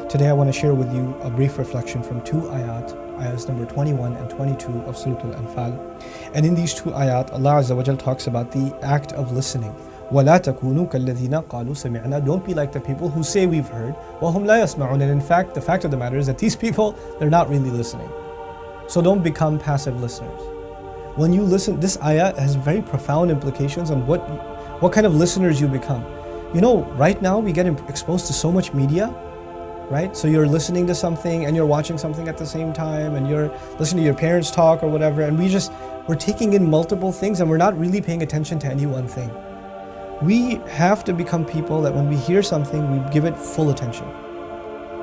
Today I want to share with you a brief reflection from two ayahs number 21 and 22 of Surah Al-Anfal. And in these two ayat, Allah Azza wa Jal talks about the act of listening. وَلَا تَكُونُوا كَالَّذِينَ قَالُوا سَمِعْنَا. Don't be like the people who say we've heard. وَهُمْ لَا يَسْمَعُونَ. And in fact, the fact of the matter is that these people, they're not really listening. So don't become passive listeners. When you listen, this ayah has very profound implications on what kind of listeners you become. You know, right now we get exposed to so much media, right? So you're listening to something and you're watching something at the same time and you're listening to your parents talk or whatever, and we're taking in multiple things and we're not really paying attention to any one thing. We have to become people that when we hear something, we give it full attention.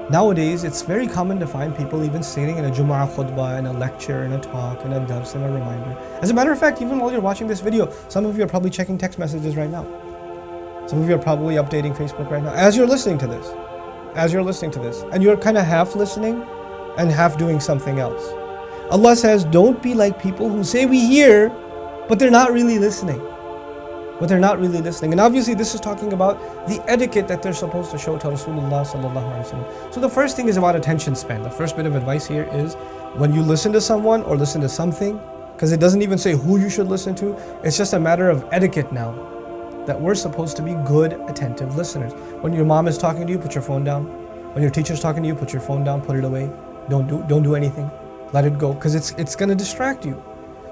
Nowadays, it's very common to find people even sitting in a Jumu'ah khutbah, in a lecture, in a talk, in a dars, in a reminder. As a matter of fact, even while you're watching this video, some of you are probably checking text messages right now. Some of you are probably updating Facebook right now as you're listening to this. And you're kind of half listening and half doing something else. Allah says, don't be like people who say we hear, but they're not really listening. And obviously this is talking about the etiquette that they're supposed to show to Rasulullah sallallahu alaihi wasallam. So the first thing is about attention span. The first bit of advice here is when you listen to someone or listen to something, because it doesn't even say who you should listen to, it's just a matter of etiquette now, that we're supposed to be good, attentive listeners. When your mom is talking to you, put your phone down. When your teacher's talking to you, put your phone down, put it away. Don't do anything. Let it go, because it's going to distract you.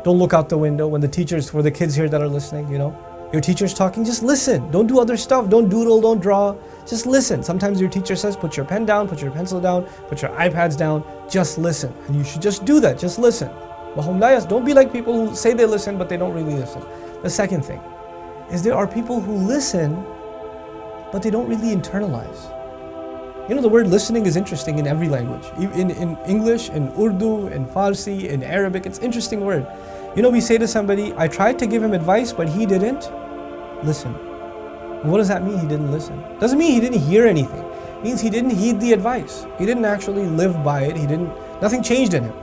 Don't look out the window when for the kids here that are listening, you know. Your teacher's talking, just listen. Don't do other stuff. Don't doodle, don't draw. Just listen. Sometimes your teacher says, put your pen down, put your pencil down, put your iPads down. Just listen. And you should just do that. Just listen. Don't be like people who say they listen, but they don't really listen. The second thing is there are people who listen, but they don't really internalize. You know, the word listening is interesting in every language. In English, in Urdu, in Farsi, in Arabic, it's an interesting word. You know, we say to somebody, I tried to give him advice, but he didn't listen. What does that mean, he didn't listen? Doesn't mean he didn't hear anything. It means he didn't heed the advice. He didn't actually live by it. Nothing changed in him.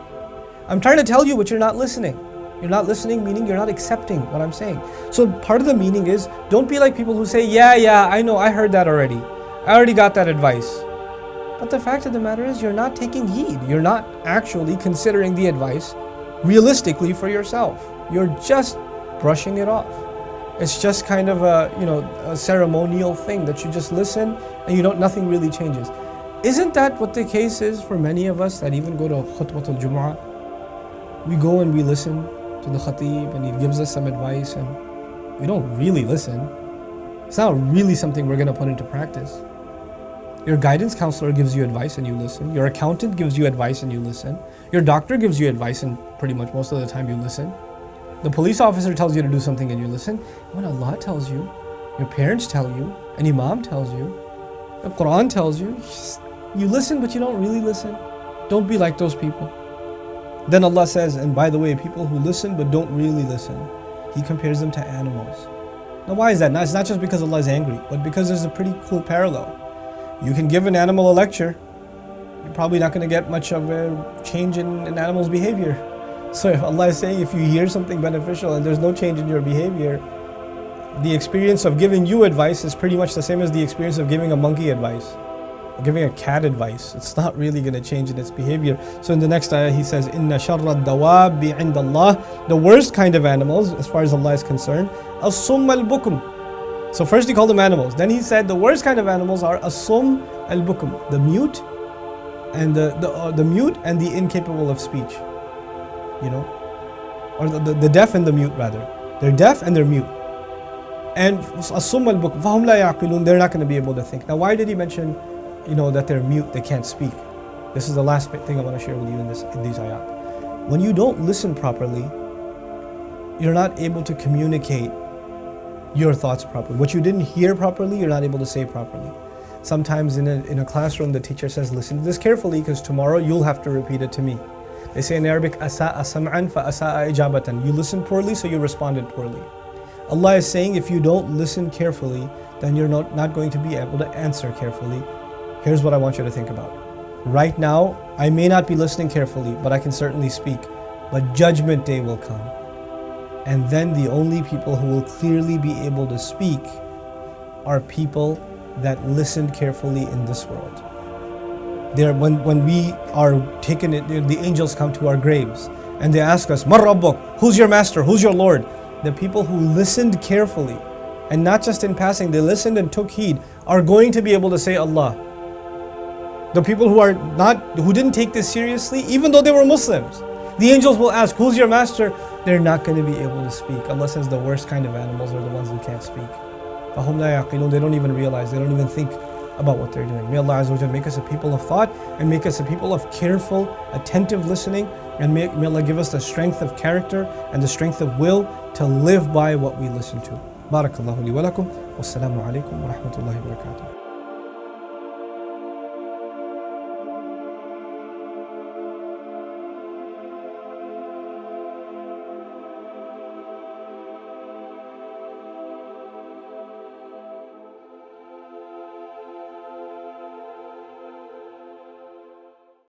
I'm trying to tell you, but you're not listening. You're not listening, meaning you're not accepting what I'm saying. So part of the meaning is, don't be like people who say, yeah, I know, I heard that already. I already got that advice. But the fact of the matter is, you're not taking heed. You're not actually considering the advice realistically for yourself. You're just brushing it off. It's just kind of a ceremonial thing that you just listen and nothing really changes. Isn't that what the case is for many of us that even go to khutbatul Jumu'ah? We go and we listen to the khatib and he gives us some advice and we don't really listen. It's not really something we're going to put into practice. Your guidance counselor gives you advice and you listen. Your accountant gives you advice and you listen. Your doctor gives you advice and pretty much most of the time you listen. The police officer tells you to do something and you listen. When Allah tells you, your parents tell you, an imam tells you, the Quran tells you, you listen but you don't really listen. Don't be like those people. Then Allah says, and by the way, people who listen but don't really listen, He compares them to animals. Now why is that? Now, it's not just because Allah is angry, but because there's a pretty cool parallel. You can give an animal a lecture, you're probably not going to get much of a change in an animal's behavior. So if Allah is saying if you hear something beneficial and there's no change in your behavior, the experience of giving you advice is pretty much the same as the experience of giving a monkey advice, or giving a cat advice. It's not really going to change in its behavior. So in the next ayah he says, Inna sharra dawabi indallah. The worst kind of animals, as far as Allah is concerned, as-summ al-bukum. So first he called them animals. Then he said the worst kind of animals are as-summ al-bukum, the mute and the mute and the incapable of speech. You know, or the deaf and the mute rather. They're deaf and they're mute. And as-summ al-bukum, fahum la ya'qilun, they're not going to be able to think. Now why did he mention, that they're mute, they can't speak? This is the last thing I want to share with you in these ayat. When you don't listen properly, you're not able to communicate your thoughts properly. What you didn't hear properly, you're not able to say properly. Sometimes in a classroom, the teacher says, listen to this carefully because tomorrow you'll have to repeat it to me. They say in Arabic, asa'a sam'an fa asa'a ijabatan. You listen poorly, so you responded poorly. Allah is saying if you don't listen carefully, then you're not going to be able to answer carefully. Here's what I want you to think about. Right now, I may not be listening carefully, but I can certainly speak. But judgment day will come. And then the only people who will clearly be able to speak are people that listened carefully in this world. When we are taken, the angels come to our graves and they ask us, "Man Rabbuk?" Who's your master? Who's your Lord? The people who listened carefully, and not just in passing, they listened and took heed, are going to be able to say Allah. The people who didn't take this seriously, even though they were Muslims, the angels will ask, "Who's your master?" They're not going to be able to speak. Allah says the worst kind of animals are the ones who can't speak. فَهُمْ لَا يَعْقِلُونَ. They don't even realize, they don't even think about what they're doing. May Allah Azza wa Jalla make us a people of thought and make us a people of careful, attentive listening, and may Allah give us the strength of character and the strength of will to live by what we listen to. Barakallahu li wa lakum. Wassalamu alaikum wa rahmatullahi wa barakatuh.